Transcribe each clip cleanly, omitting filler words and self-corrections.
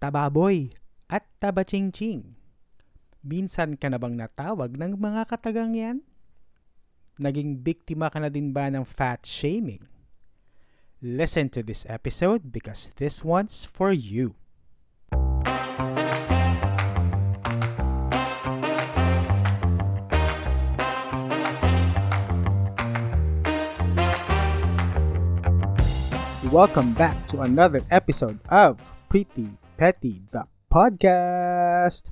tababoy at tabachingching. Minsan ka na bang natawag ng mga katagang yan? Naging biktima ka na din ba ng fat shaming? Listen to this episode because this one's for you. Welcome back to another episode of Pretty Petty, the podcast.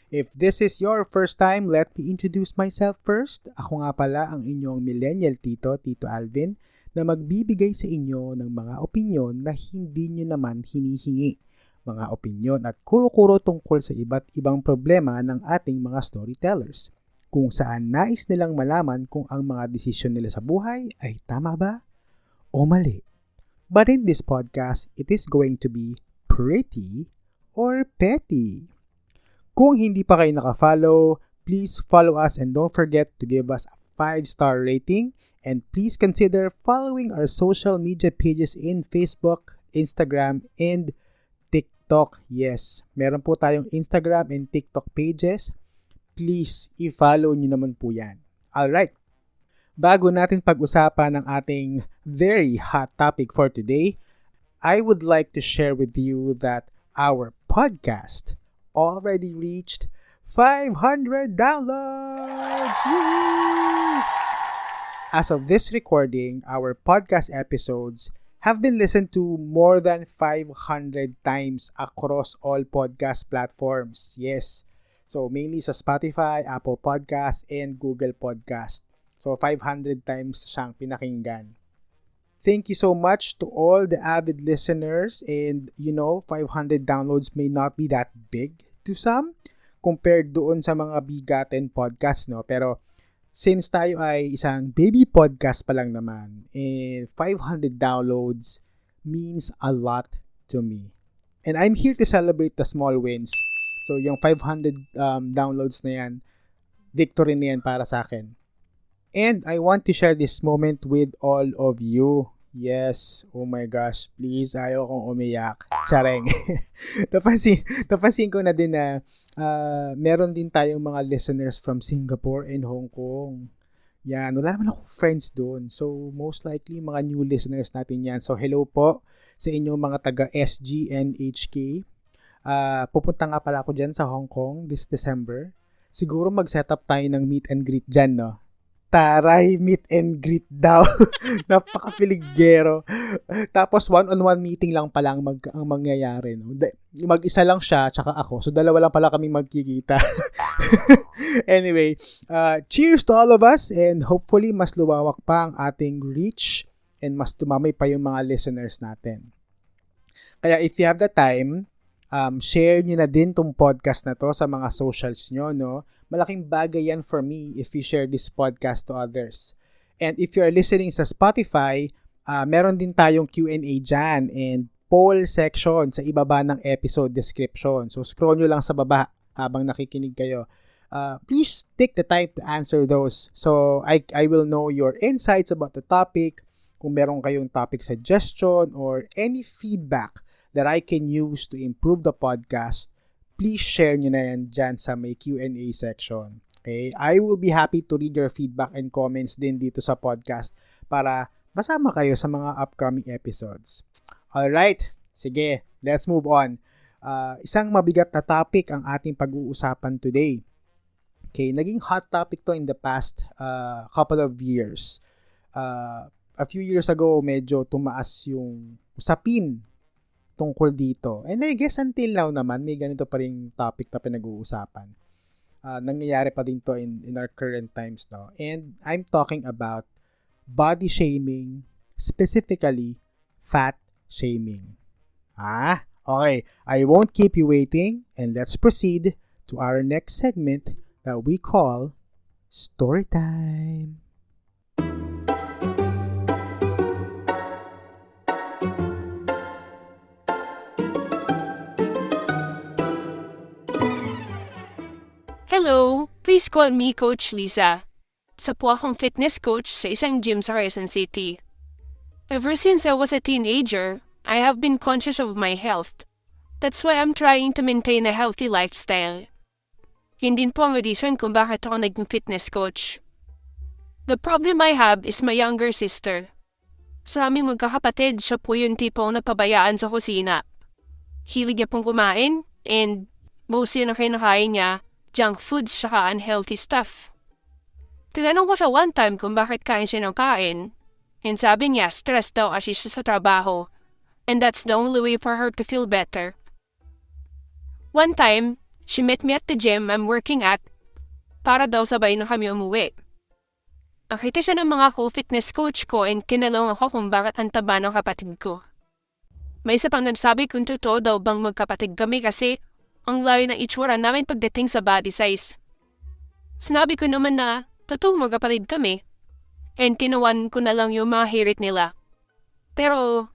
If this is your first time, let me introduce myself first. Ako nga pala ang inyong millennial tito, Tito Alvin, na magbibigay sa inyo ng mga opinyon na hindi nyo naman hinihingi. Mga opinyon at kuro-kuro tungkol sa iba't ibang problema ng ating mga storytellers. Kung saan nais nilang malaman kung ang mga desisyon nila sa buhay ay tama ba o mali. But in this podcast, it is going to be pretty or petty. Kung hindi pa kayo naka-follow, please follow us and don't forget to give us a 5-star rating. And please consider following our social media pages in Facebook, Instagram, and TikTok. Yes, meron po tayong Instagram and TikTok pages. Please, i-follow nyo naman po yan. Alright. Bago natin pag-usapan ng ating very hot topic for today, I would like to share with you that our podcast already reached 500 downloads! Woo! As of this recording, our podcast episodes have been listened to more than 500 times across all podcast platforms. Yes, so mainly sa Spotify, Apple Podcast, and Google Podcast. So, 500 times siyang pinakinggan. Thank you so much to all the avid listeners. And, 500 downloads may not be that big to some compared doon sa mga bigaten podcast, no? Pero, since tayo ay isang baby podcast pa lang naman, 500 downloads means a lot to me. And I'm here to celebrate the small wins. So, yung 500 downloads na yan, victory na yan para sa akin. And I want to share this moment with all of you. Yes, oh my gosh, please, ayaw kong umiyak. Tsareng. Napansin ko na din na meron din tayong mga listeners from Singapore and Hong Kong. Yan, wala naman akong friends doon. So, most likely, mga new listeners natin yan. So, hello po sa inyong mga taga-SG and HK. Pupunta nga pala ako dyan sa Hong Kong this December. Siguro mag-setup tayo ng meet and greet dyan, no? Taray, meet and greet daw. Napaka-filigero. Tapos, one-on-one meeting lang pala ang mangyayari. No? Mag-isa lang siya, tsaka ako. So, dalawa lang pala kami magkikita. Anyway, cheers to all of us and hopefully, mas luwawak pa ang ating reach and mas tumamay pa yung mga listeners natin. Kaya, if you have the time, share nyo na din tong podcast na to sa mga socials nyo, no? Malaking bagay yan for me if you share this podcast to others. And if you are listening sa Spotify, meron din tayong Q&A dyan and poll section sa ibaba ng episode description. So, scroll nyo lang sa baba habang nakikinig kayo. Please take the time to answer those. So, I will know your insights about the topic, kung meron kayong topic suggestion or any feedback that I can use to improve the podcast. Please share nyo na yan dyan sa may Q&A section. Okay? I will be happy to read your feedback and comments din dito sa podcast para masama kayo sa mga upcoming episodes. Alright, sige, let's move on. Isang mabigat na topic ang ating pag-uusapan today. Okay, naging hot topic to in the past couple of years. A few years ago, medyo tumaas yung usapin tungkol dito. And I guess until now naman, may ganito pa rin topic na pinag-uusapan. Nangyayari pa din to in our current times, no? And I'm talking about body shaming, specifically fat shaming. Okay. I won't keep you waiting and let's proceed to our next segment that we call Story Time. Hello, please call me Coach Lisa. Isa po akong fitness coach sa isang gym sa Quezon City. Ever since I was a teenager, I have been conscious of my health. That's why I'm trying to maintain a healthy lifestyle. Yun din po ang reason kung bakit ako naging fitness coach. The problem I have is my younger sister. Sa aming magkakapatid, siya po yung tipong napabayaan sa kusina. Hilig niya pong kumain, and mostly na kinakain niya, junk foods saka unhealthy stuff. Tinanong ko siya one time kung bakit kain siya ng kain, and sabi niya stress daw kasi siya sa trabaho, and that's the only way for her to feel better. One time, she met me at the gym I'm working at para daw sabay na kami umuwi. Nakita siya ng mga co-fitness coach ko and kinalong ako kung bakit ang taba ng kapatid ko. May isa pang nagsabi kung totoo daw bang magkapatid kami kasi ang layo ng itsura namin pagdating sa body size. Sinabi ko naman na totoo magkapatid kami and tinuwan ko na lang yung mga hirit nila. Pero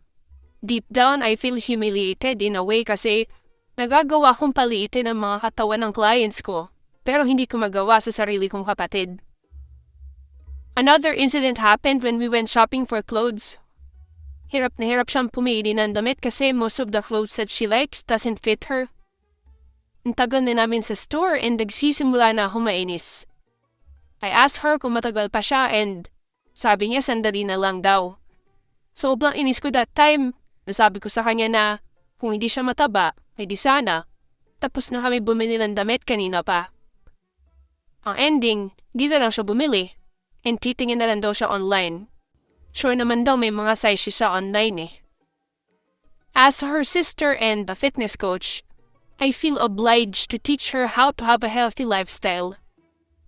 deep down I feel humiliated in a way kasi nagagawa kong paliitin ang mga katawan ng clients ko pero hindi ko magawa sa sarili kong kapatid. Another incident happened when we went shopping for clothes. Hirap na hirap siyang pumili ng damit kasi most of the clothes that she likes doesn't fit her. Ang tagal na namin sa store and nagsisimula na ako mainis. I asked her kung matagal pa siya and sabi niya sandali na lang daw. Sobrang inis ko that time. Nasabi ko sa kanya na kung hindi siya mataba, ay di sana. Tapos na kami bumili ng damit kanina pa. Ang ending, di na lang siya bumili. And titingin na lang daw siya online. Sure naman daw may mga size siya online eh. As her sister and a fitness coach, I feel obliged to teach her how to have a healthy lifestyle.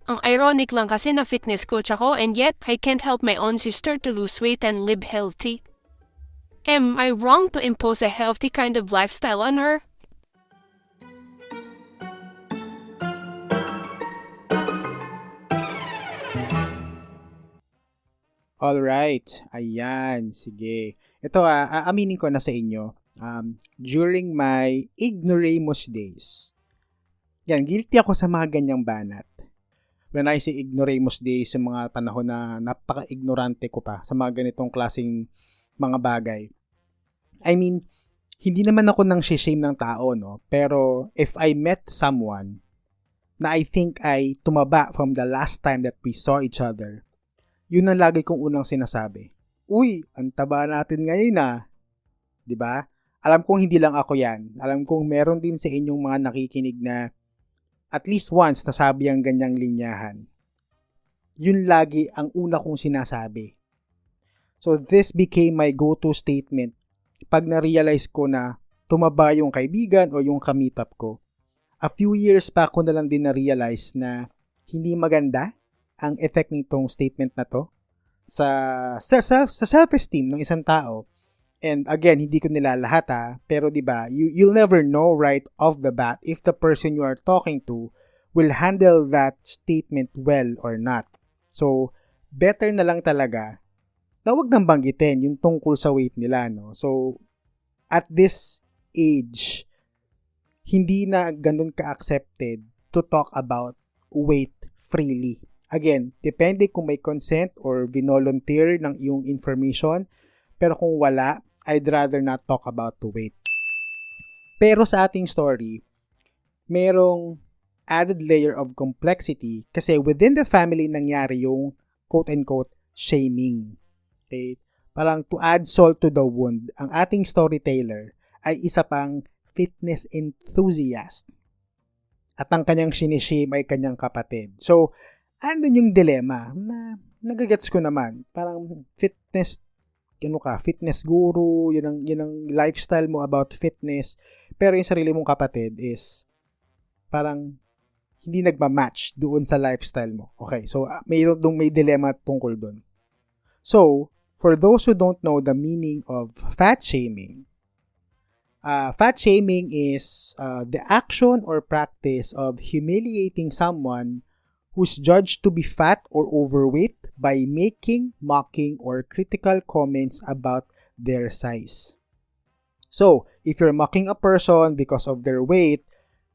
Ang ironic lang kasi na fitness coach ako and yet I can't help my own sister to lose weight and live healthy. Am I wrong to impose a healthy kind of lifestyle on her? Alright, ayan, sige. Ito aaminin ko na sa inyo, during my ignoramus days, yan, guilty ako sa mga ganyang banat. When I say ignoramus days, sa mga panahon na napaka-ignorante ko pa sa mga ganitong klaseng mga bagay. I mean, hindi naman ako nang shame ng tao, no? Pero if I met someone na I think ay tumaba from the last time that we saw each other, yun ang lagi kong unang sinasabi. Uy, ang taba natin ngayon na. 'Di ba? Alam kong hindi lang ako yan. Alam kong meron din sa inyong mga nakikinig na at least once nasabi ang ganyang linyahan. Yun lagi ang una kong sinasabi. So this became my go-to statement pag na-realize ko na tumaba yung kaibigan o yung kameetup ko. A few years pa ako na lang din na-realize na hindi maganda ang effect nitong statement na to sa self-esteem ng isang tao. And again, hindi ko nila lahat pero 'di ba, you'll never know right off the bat if the person you are talking to will handle that statement well or not. So, better na lang talaga na wag nang banggitin yung tungkol sa weight nila, no? So, at this age, hindi na ganun ka-accepted to talk about weight freely. Again, depende kung may consent or vinolunteer ng iyong information. Pero kung wala, I'd rather not talk about the weight. Pero sa ating story, merong added layer of complexity kasi within the family nangyari yung quote-unquote shaming. Okay? Parang to add salt to the wound, ang ating storyteller ay isa pang fitness enthusiast. At ang kanyang sinishame ay kanyang kapatid. So, andun yung dilemma na nagagets ko naman. Parang fitness guru, yun ang lifestyle mo about fitness. Pero yung sarili mong kapatid is parang hindi nagma-match doon sa lifestyle mo. Okay, so may dilemma tungkol doon. So, for those who don't know the meaning of fat shaming is the action or practice of humiliating someone who's judged to be fat or overweight by making, mocking, or critical comments about their size. So, if you're mocking a person because of their weight,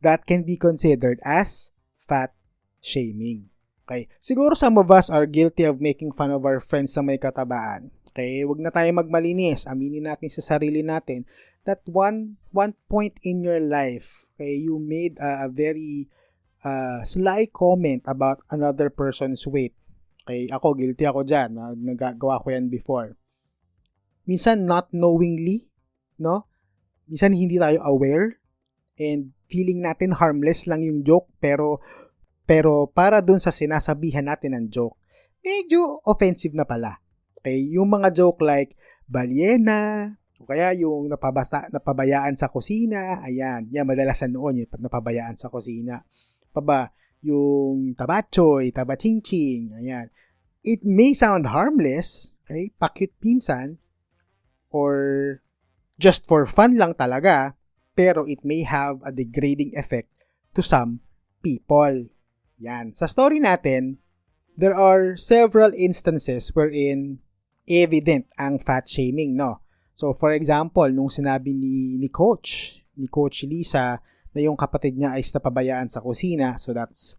that can be considered as fat shaming. Okay? Siguro some of us are guilty of making fun of our friends na may katabaan. Okay? Huwag na tayo magmalinis. Aminin natin sa sarili natin that one point in your life, okay, you made a very sly comment about another person's weight. Okay, ako, guilty ako dyan. Nagagawa ko yan before. Minsan not knowingly, no? Minsan hindi tayo aware and feeling natin harmless lang yung joke, pero para dun sa sinasabihan natin ng joke, medyo offensive na pala. Okay, yung mga joke like balyena, o kaya yung napabayaan sa kusina, ayan, yan madalasan noon yung napabayaan sa kusina. Yung tabachoy, tabachingching, ayan. It may sound harmless, okay, pakit pinsan, or just for fun lang talaga, pero it may have a degrading effect to some people. Yan. Sa story natin, there are several instances wherein evident ang fat shaming, no? So, for example, nung sinabi ni Coach Lisa na yung kapatid niya ay napabayaan sa kusina, so that's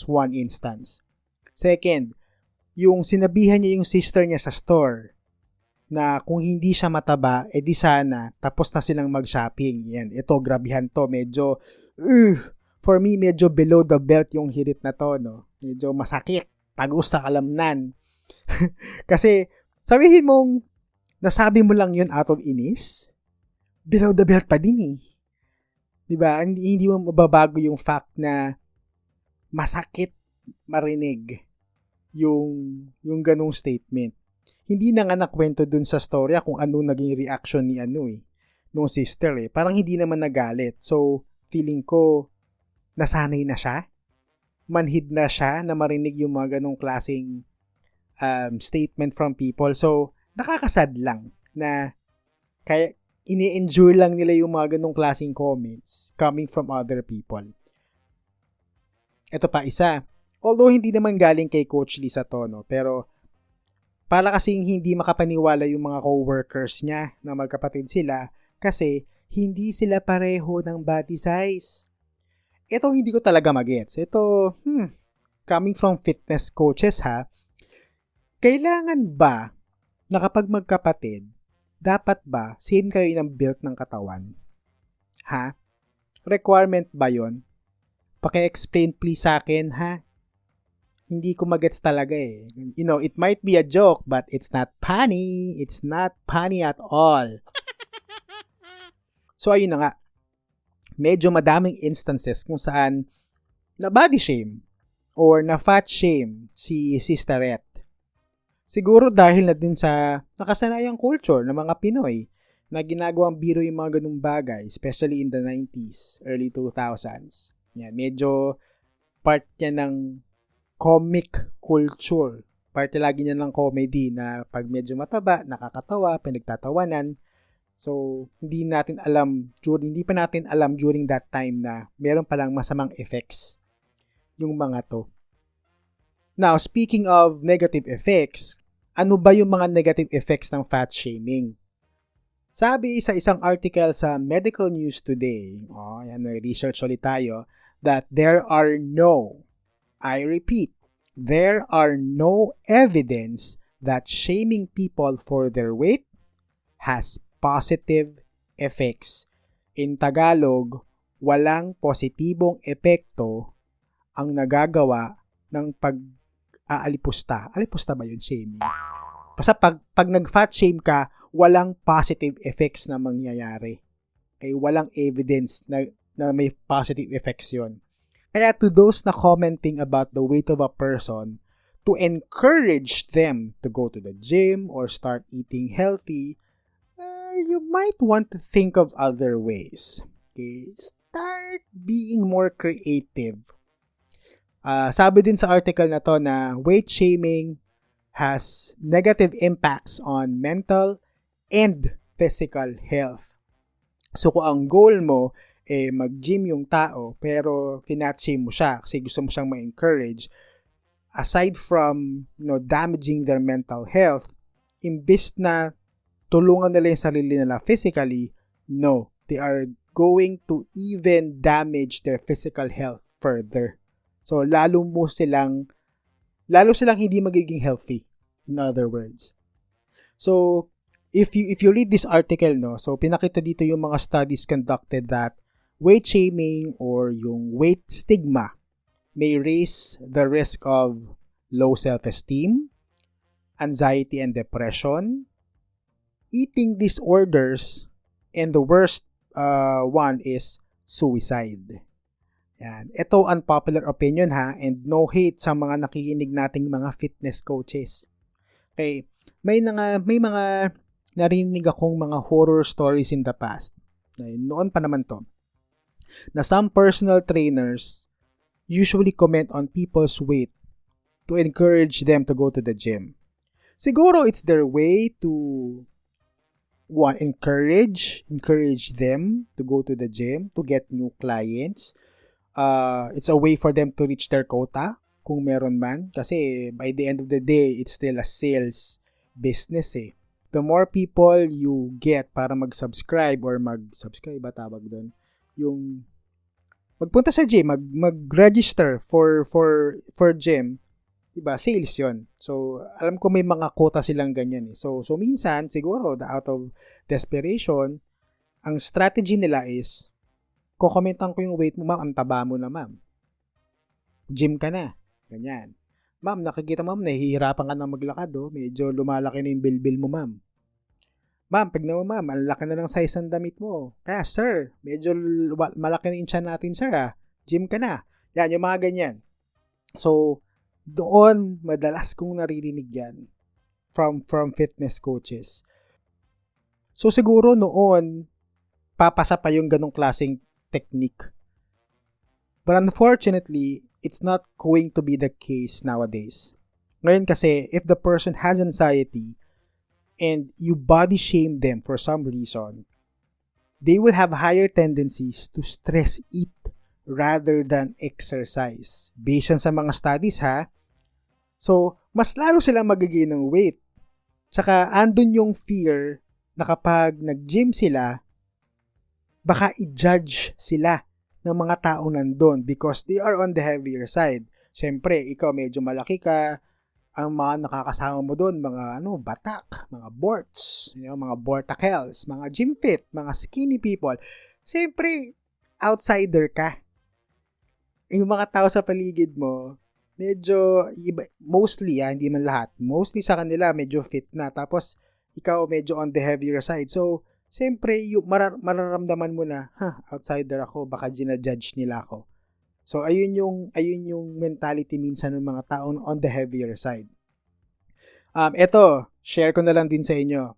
one instance. Second, yung sinabihan niya yung sister niya sa store na kung hindi siya mataba, edi sana tapos na silang mag-shopping. Yan, ito, grabihan to. Medyo, for me, medyo below the belt yung hirit na to, no? Medyo masakit. Tagus sa kalamnan. Kasi, sabihin mong, nasabi mo lang yun out of inis, below the belt pa din eh. Diba? Hindi mo mababago yung fact na masakit marinig yung ganung statement. Hindi na nga nakwento dun sa storya kung ano naging reaction ni nung sister eh. Parang hindi naman nagalit. So, feeling ko, nasanay na siya. Manhid na siya na marinig yung mga ganung klaseng statement from people. So, nakakasad lang na kaya ini-enjoy lang nila yung mga ganung klaseng comments coming from other people. Ito pa isa. Although hindi naman galing kay Coach Lisa to, no? Pero para kasing hindi makapaniwala yung mga co-workers niya na magkapatid sila kasi hindi sila pareho ng body size. Ito hindi ko talaga magets. Ito, coming from fitness coaches ha, kailangan ba na kapag magkapatid, dapat ba same kayo ng build ng katawan? Ha? Requirement ba yon? Paki-explain please sa akin ha? Hindi ko magets talaga eh. You know, it might be a joke, but it's not funny. It's not funny at all. So, ayun na nga. Medyo madaming instances kung saan na body shame or na fat shame si Sisterette. Siguro dahil na din sa nakasanayang culture ng mga Pinoy na ginagawang biro yung mga ganung bagay, especially in the 90s, early 2000s. Yan, medyo part niya ng comic culture. Parte lagi niya ng comedy na pag medyo mataba, nakakatawa, pinagtatawanan. So, hindi pa natin alam during that time na meron palang masamang effects yung mga to. Now, speaking of negative effects, ano ba yung mga negative effects ng fat shaming? Sabi sa isang article sa Medical News Today, may research ulit tayo, that there are no evidence that shaming people for their weight has positive effects. In Tagalog, walang positibong epekto ang nagagawa ng pag-aalipusta. Alipusta ba yun, shaming? Basta pag nag-fat shame ka, walang positive effects na mangyayari. Okay, walang evidence na may positive effects yun. Kaya to those na commenting about the weight of a person, to encourage them to go to the gym or start eating healthy, you might want to think of other ways. Okay? Start being more creative. Sabi din sa article na to na weight shaming has negative impacts on mental and physical health. So kung ang goal mo mag-gym yung tao pero finat shame mo siya kasi gusto mo siyang ma-encourage, aside from damaging their mental health, imbis na tulungan nila yung sarili nila physically, no, they are going to even damage their physical health further. So lalo silang hindi magiging healthy, in other words. So if you read this article, no, so pinakita dito yung mga studies conducted that weight shaming or yung weight stigma may raise the risk of low self-esteem, anxiety and depression, eating disorders, and the worst one is suicide. Yan. Ito unpopular opinion ha, and no hate sa mga nakikinig nating mga fitness coaches. Okay, may mga narinig akong mga horror stories in the past. Noon pa naman to. Na some personal trainers usually comment on people's weight to encourage them to go to the gym. Siguro it's their way to encourage them to go to the gym, to get new clients. It's a way for them to reach their quota, kung meron man. Kasi by the end of the day, it's still a sales business eh. The more people you get para mag-subscribe ba tawag doon? Yung magpunta sa gym, mag-register for gym, diba? Sales 'yon. So, alam ko may mga quota silang ganyan eh. So minsan siguro out of desperation, ang strategy nila is kokomentan ko yung weight mo, ma'am, ang taba mo na, ma'am. Gym ka na. Ganyan. Ma'am, nakikita mo, nahihirapan ka na maglakad, oh. Medyo lumalaki na yung bilbil mo, ma'am. Ma'am, tignan mo, ma'am, ang laki na ng size ng damit mo. Kaya, sir, medyo malaki na yung tiyan natin, sir, ah. Gym ka na. Yan, yung mga ganyan. So, doon, madalas kong naririnig yan from fitness coaches. So, siguro noon, papasa pa yung ganong klaseng technique. But unfortunately, it's not going to be the case nowadays. Ngayon kasi, if the person has anxiety and you body shame them for some reason, they will have higher tendencies to stress eat rather than exercise. Based sa mga studies ha. So, mas lalo silang magiging ng weight. Tsaka, andun yung fear na kapag nag-gym sila, baka i-judge sila ng mga taong nandun because they are on the heavier side. Siyempre, ikaw medyo malaki ka, ang mga nakakasama mo doon, mga batak, mga borts, mga bortacels, mga gym fit, mga skinny people. Siyempre, outsider ka. Yung mga tao sa paligid mo, medyo, mostly, hindi man lahat, mostly sa kanila, medyo fit na. Tapos, ikaw medyo on the heavier side. So, siyempre, mararamdaman mo na, outsider ako, baka ginajudge nila ako. So, ayun yung mentality minsan ng mga tao on the heavier side. Eto, share ko na lang din sa inyo.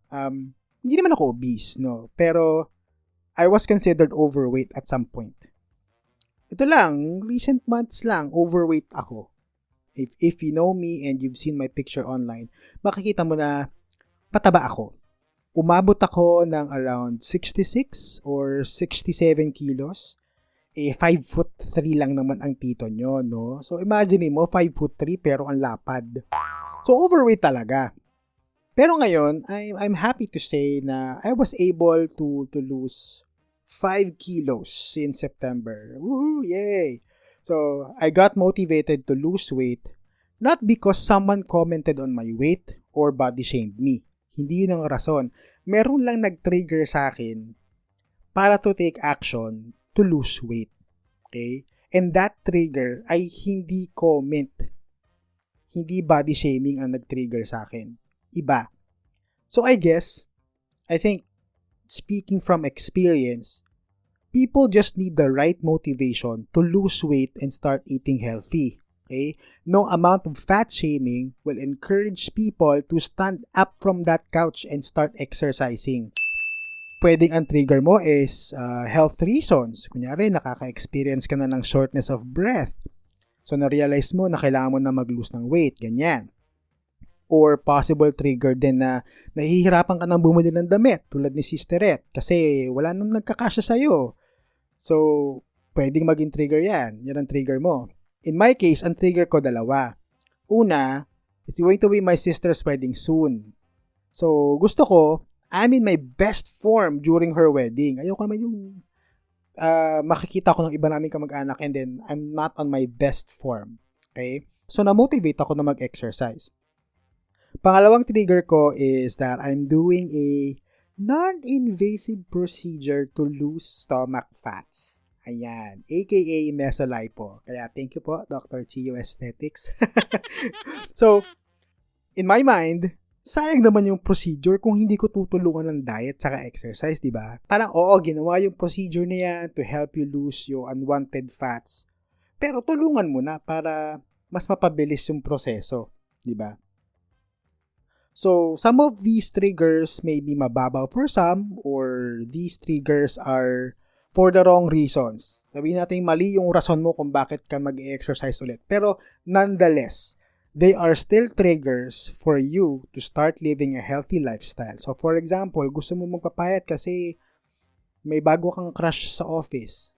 Hindi naman ako obese, no? Pero, I was considered overweight at some point. Ito lang, recent months lang, overweight ako. If you know me and you've seen my picture online, makikita mo na pataba ako. Umabot ako ng around 66 or 67 kilos. 5'3" lang naman ang tito nyo, no? So, imagine mo, 5'3" pero ang lapad. So, overweight talaga. Pero ngayon, I'm happy to say na I was able to lose 5 kilos in September. Woohoo! Yay! So, I got motivated to lose weight not because someone commented on my weight or body shamed me. Hindi yun ang rason. Meron lang nag-trigger sa akin para to take action to lose weight. Okay? And that trigger ay hindi comment. Hindi body shaming ang nag-trigger sa akin. Iba. So I think, speaking from experience, people just need the right motivation to lose weight and start eating healthy. Okay? No amount of fat shaming will encourage people to stand up from that couch and start exercising. Pwedeng ang trigger mo is health reasons. Kunyari, nakaka-experience ka na ng shortness of breath. So, na-realize mo na kailangan mo na mag-lose ng weight. Ganyan. Or possible trigger din na nahihirapan ka nang bumili ng damit tulad ni Sisterette kasi wala nang nagkakasya sa'yo. So, pwedeng maging trigger yan. Yan ang trigger mo. In my case, ang trigger ko dalawa. Una, it's going to be my sister's wedding soon. So, gusto ko, I'm in my best form during her wedding. Ayoko naman yung makikita ko ng iba naming kamag-anak and then I'm not on my best form. Okay? So, na-motivate ako na mag-exercise. Pangalawang trigger ko is that I'm doing a non-invasive procedure to lose stomach fats. Ayan, aka mesolipo. Kaya thank you po, Dr. Chio Aesthetics. So, in my mind, sayang naman yung procedure kung hindi ko tutulungan ng diet saka exercise, di ba? Parang oo, ginawa yung procedure na yan to help you lose your unwanted fats. Pero tulungan mo na para mas mapabilis yung proseso, di ba? So, some of these triggers may be mababaw for some or these triggers are for the wrong reasons. Sabihin natin mali yung rason mo kung bakit ka mag-exercise ulit. Pero nonetheless, they are still triggers for you to start living a healthy lifestyle. So for example, gusto mo magpapayat kasi may bago kang crush sa office.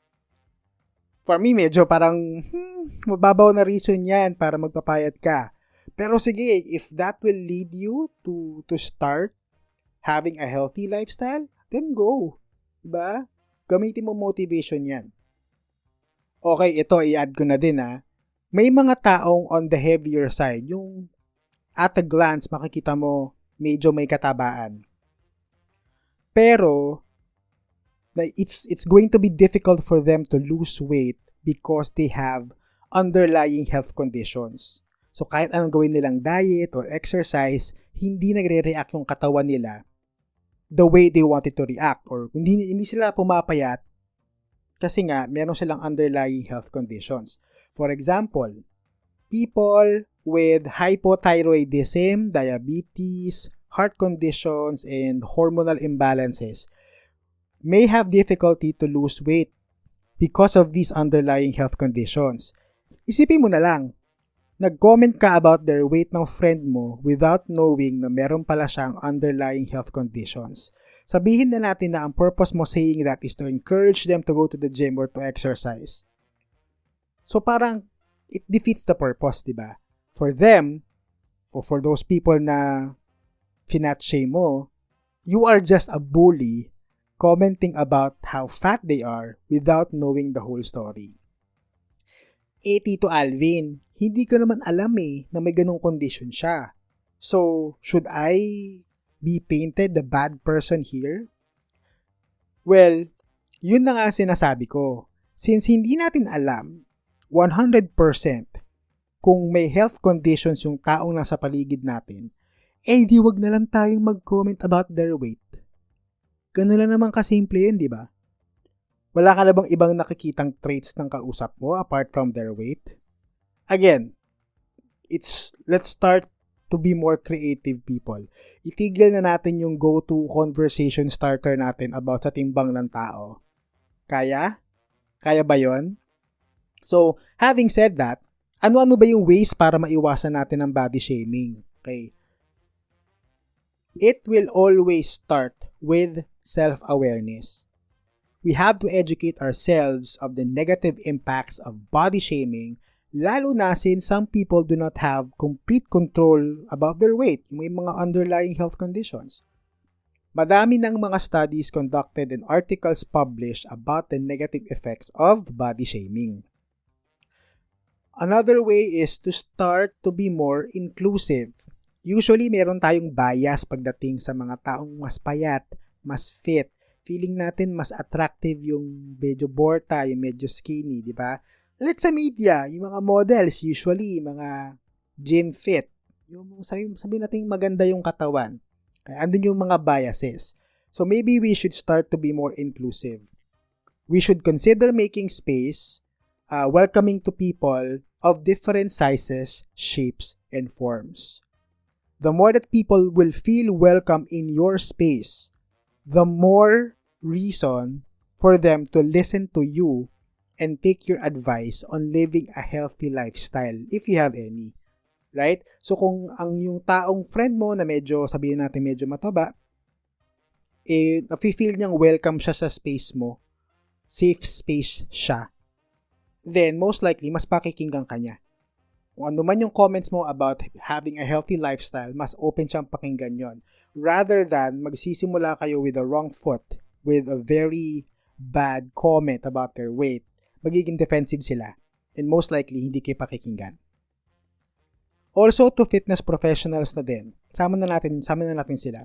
For me, medyo parang mababaw na reason yan para magpapayat ka. Pero sige, if that will lead you to start having a healthy lifestyle, then go. Diba? Gamitin mo motivation yan. Okay, ito i-add ko na din May mga taong on the heavier side, yung at a glance makikita mo medyo may katabaan. Pero it's going to be difficult for them to lose weight because they have underlying health conditions. So kahit anong gawin nilang diet or exercise, hindi nagre-react yung katawan nila the way they wanted to react or hindi sila pumapayat kasi nga meron silang underlying health conditions. For example, people with hypothyroidism, diabetes, heart conditions, and hormonal imbalances may have difficulty to lose weight because of these underlying health conditions. Isipin mo na lang, nag-comment ka about their weight ng friend mo without knowing na meron pala siyang underlying health conditions. Sabihin na natin na ang purpose mo saying that is to encourage them to go to the gym or to exercise. So parang it defeats the purpose, diba? For them, for those people na finat shame mo, you are just a bully commenting about how fat they are without knowing the whole story. Tito Alvin, hindi ko naman alam na may ganong condition siya. So, should I be painted the bad person here? Well, yun na nga sinasabi ko. Since hindi natin alam 100% kung may health conditions yung taong nasa paligid natin, di wag na lang tayong mag-comment about their weight. Ganun lang naman kasimple yun, di ba? Wala ka na bang ibang nakikitang traits ng kausap mo apart from their weight? Again, let's start to be more creative people. Itigil na natin yung go-to conversation starter natin about sa timbang ng tao. Kaya? Kaya ba yon? So, having said that, ano-ano ba yung ways para maiwasan natin ang body shaming? Okay. It will always start with self-awareness. We have to educate ourselves of the negative impacts of body shaming, lalo na since some people do not have complete control about their weight, may mga underlying health conditions. Madami ng mga studies conducted and articles published about the negative effects of body shaming. Another way is to start to be more inclusive. Usually, meron tayong bias pagdating sa mga taong mas payat, mas fit. Feeling natin mas attractive yung medyo borta, yung medyo skinny, di ba? Let's sa media, yung mga models, usually, mga gym fit. Yung sabihin natin maganda yung katawan. Kaya andun yung mga biases. So maybe we should start to be more inclusive. We should consider making space, welcoming to people of different sizes, shapes, and forms. The more that people will feel welcome in your space, the more reason for them to listen to you and take your advice on living a healthy lifestyle, if you have any. Right? So kung ang yung taong friend mo na medyo, sabihin natin medyo mataba, nafe-feel niyang welcome siya sa space mo, safe space siya, then most likely, mas pakikinggan ka niya. Kung ano man yung comments mo about having a healthy lifestyle, mas open siyang pakinggan yon. Rather than magsisimula kayo with a wrong foot, with a very bad comment about their weight, magiging defensive sila. And most likely, hindi kayo pakikinggan. Also to fitness professionals na din. Sama na natin sila.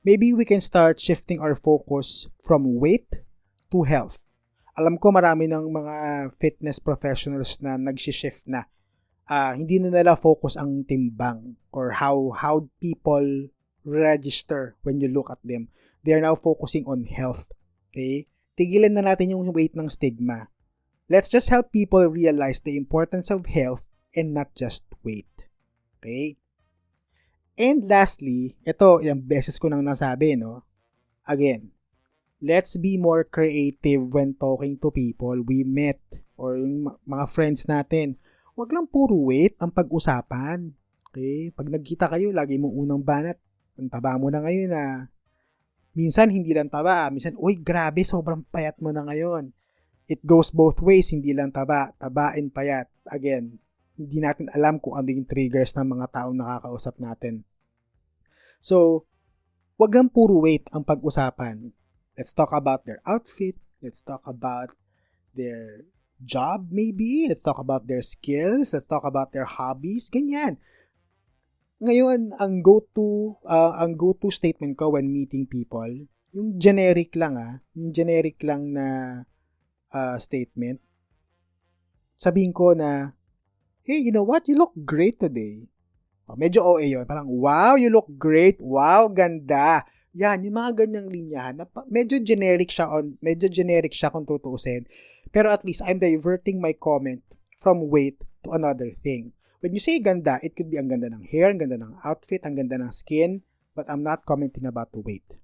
Maybe we can start shifting our focus from weight to health. Alam ko marami ng mga fitness professionals na nag-shift na. Hindi na nila focus ang timbang or how people register when you look at them. They are now focusing on health. Okay? Tigilan na natin yung weight ng stigma. Let's just help people realize the importance of health and not just weight. Okay? And lastly, ito, ilang beses ko nang nasabi, no? Again, let's be more creative when talking to people we met or yung mga friends natin. Huwag lang puro weight ang pag-usapan. Okay? Pag nagkita kayo, lagi mong unang banat. Ang taba mo na ngayon na. Minsan, hindi lang taba. Minsan, uy, grabe, sobrang payat mo na ngayon. It goes both ways, hindi lang taba and payat. Again, hindi natin alam kung ano yung triggers ng mga taong nakakausap natin. So, wag lang puro weight ang pag-usapan. Let's talk about their outfit. Let's talk about their job maybe. Let's talk about their skills. Let's talk about their hobbies. Ganyan. Ngayon, ang go-to statement ko when meeting people, yung generic lang na statement. Sabihin ko na, hey, you know what? You look great today. Medyo OA yun. Parang, wow, you look great. Wow, ganda. Yan, yung mga ganyang linyahan. Medyo generic siya kung tutuusin. Pero at least, I'm diverting my comment from weight to another thing. When you say ganda, it could be ang ganda ng hair, ang ganda ng outfit, ang ganda ng skin, but I'm not commenting about the weight.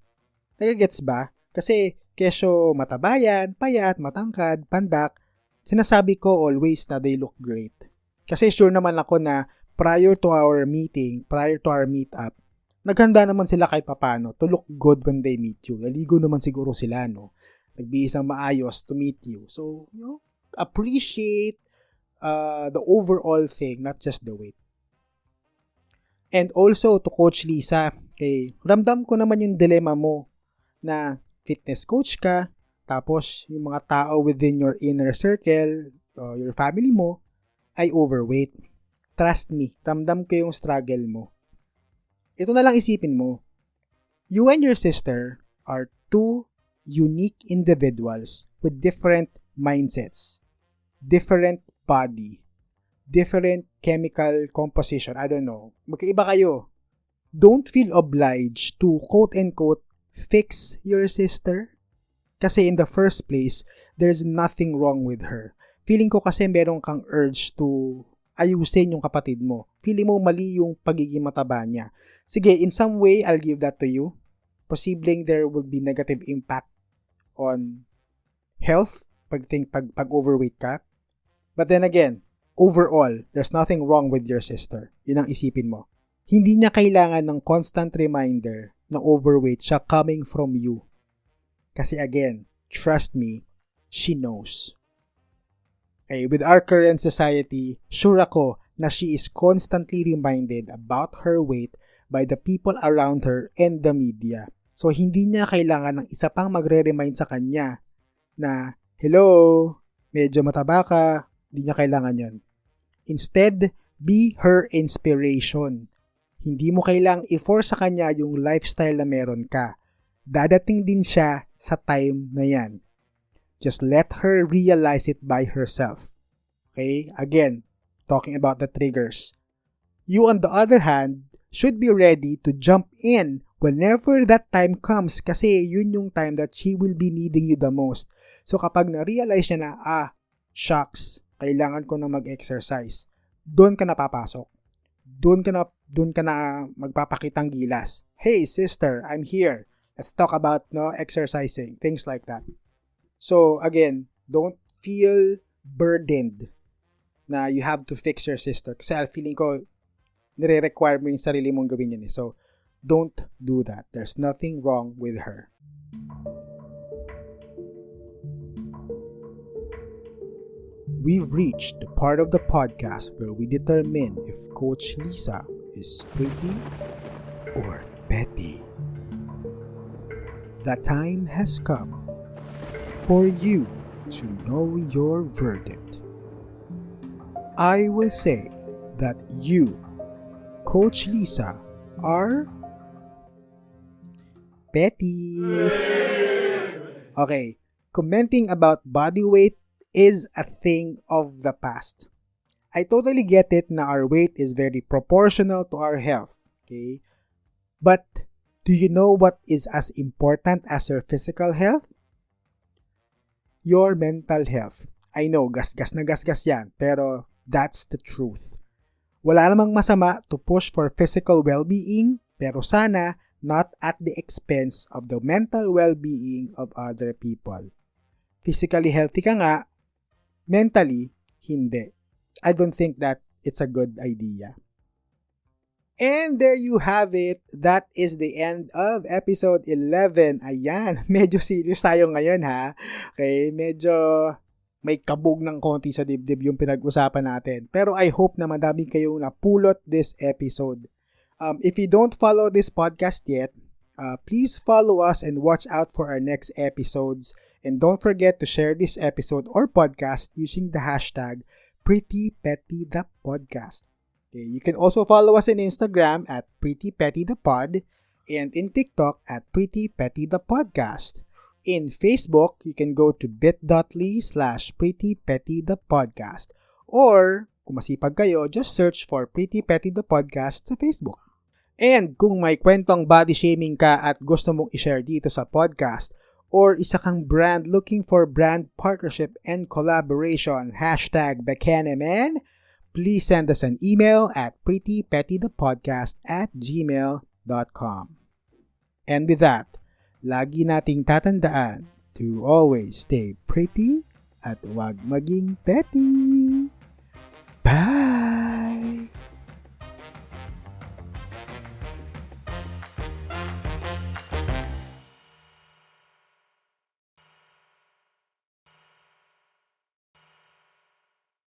Nagagets ba? Kasi, kesyo matabayan, payat, matangkad, pandak, sinasabi ko always na they look great. Kasi sure naman ako na prior to our meetup, naghanda naman sila kahit papano to look good when they meet you. Naligo naman siguro sila, no? Nagbihis ng maayos to meet you. So, appreciate the overall thing, not just the weight. And also, to Coach Lisa, okay, ramdam ko naman yung dilemma mo na fitness coach ka, tapos yung mga tao within your inner circle, your family mo, ay overweight. Trust me, ramdam ko yung struggle mo. Ito na lang isipin mo. You and your sister are two unique individuals with different mindsets, different body, different chemical composition. I don't know. Magkaiba kayo. Don't feel obliged to quote-unquote fix your sister. Kasi in the first place, there's nothing wrong with her. Feeling ko kasi meron kang urge to ayusin yung kapatid mo. Feeling mo mali yung pagiging mataba niya. Sige, in some way, I'll give that to you. Posibleng there will be negative impact on health pag overweight ka. But then again, overall, there's nothing wrong with your sister. Yun ang isipin mo. Hindi niya kailangan ng constant reminder na overweight siya coming from you. Kasi again, trust me, she knows. Okay, with our current society, sure ako na she is constantly reminded about her weight by the people around her and the media. So, hindi niya kailangan ng isa pang magre-remind sa kanya na, hello, medyo mataba ka, hindi niya kailangan yun. Instead, be her inspiration. Hindi mo kailangang i-force sa kanya yung lifestyle na meron ka. Dadating din siya sa time na yan. Just let her realize it by herself. Okay? Again, talking about the triggers. You, on the other hand, should be ready to jump in whenever that time comes kasi yun yung time that she will be needing you the most. So kapag na-realize niya na, shucks, kailangan ko na mag-exercise, doon ka na papasok. Doon ka na magpapakitang gilas. Hey sister, I'm here. Let's talk about exercising, things like that. So again, don't feel burdened na you have to fix your sister. Kasi feeling ko, nire-require mo yung sarili mong gawin yun. So, don't do that. There's nothing wrong with her. We've reached the part of the podcast where we determine if Coach Lisa is pretty or petty. The time has come for you to know your verdict. I will say that you Coach Lisa are petty. Okay, commenting about body weight is a thing of the past. I totally get it na our weight is very proportional to our health, okay? But do you know what is as important as your physical health? Your mental health. I know, gasgas na gasgas yan, pero that's the truth. Wala namang masama to push for physical well-being, pero sana not at the expense of the mental well-being of other people. Physically healthy ka nga, mentally, hindi. I don't think that it's a good idea. And there you have it. That is the end of episode 11. Ayan, medyo serious tayo ngayon ha. Okay, medyo may kabog ng konti sa dibdib yung pinag-usapan natin. Pero I hope na madami kayong napulot this episode. If you don't follow this podcast yet, please follow us and watch out for our next episodes. And don't forget to share this episode or podcast using the hashtag PrettyPettyThePodcast. Okay, you can also follow us on Instagram at PrettyPettyThePod and in TikTok at PrettyPettyThePodcast. In Facebook, you can go to bit.ly/PrettyPettyThePodcast. Or, kung masipag kayo, just search for Pretty Petty the Podcast sa Facebook. And kung may kwentong body shaming ka at gusto mong i-share dito sa podcast, or isa kang brand looking for brand partnership and collaboration, #Bacanaman, please send us an email at prettypettythepodcast@gmail.com. And with that, lagi nating tatandaan to always stay pretty at huwag maging petty.